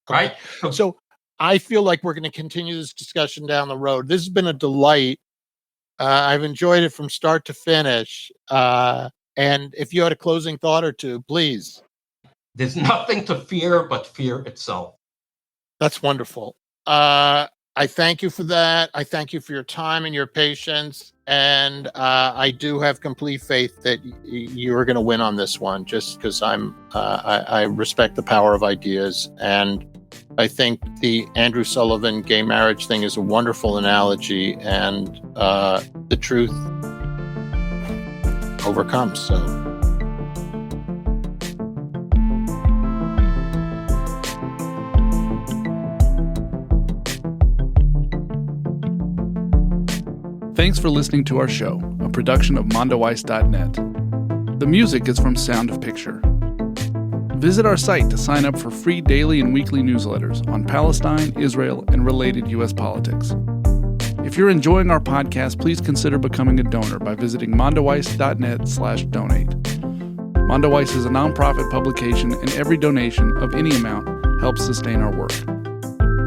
Speaker 3: right?
Speaker 2: So I feel like we're going to continue this discussion down the road. This has been a delight. I've enjoyed it from start to finish. And if you had a closing thought or two, please.
Speaker 3: There's nothing to fear but fear itself.
Speaker 2: That's wonderful. I thank you for that. I thank you for your time and your patience. And I do have complete faith that you're going to win on this one, just because I respect the power of ideas. And I think the Andrew Sullivan gay marriage thing is a wonderful analogy, and the truth overcomes. So.
Speaker 1: Thanks for listening to our show, a production of mondoweiss.net. The music is from Sound of Picture. Visit our site to sign up for free daily and weekly newsletters on Palestine, Israel, and related U.S. politics. If you're enjoying our podcast, please consider becoming a donor by visiting mondoweiss.net/donate. Mondoweiss is a nonprofit publication, and every donation of any amount helps sustain our work.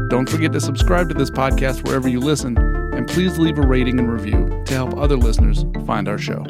Speaker 1: Don't forget to subscribe to this podcast wherever you listen, and please leave a rating and review to help other listeners find our show.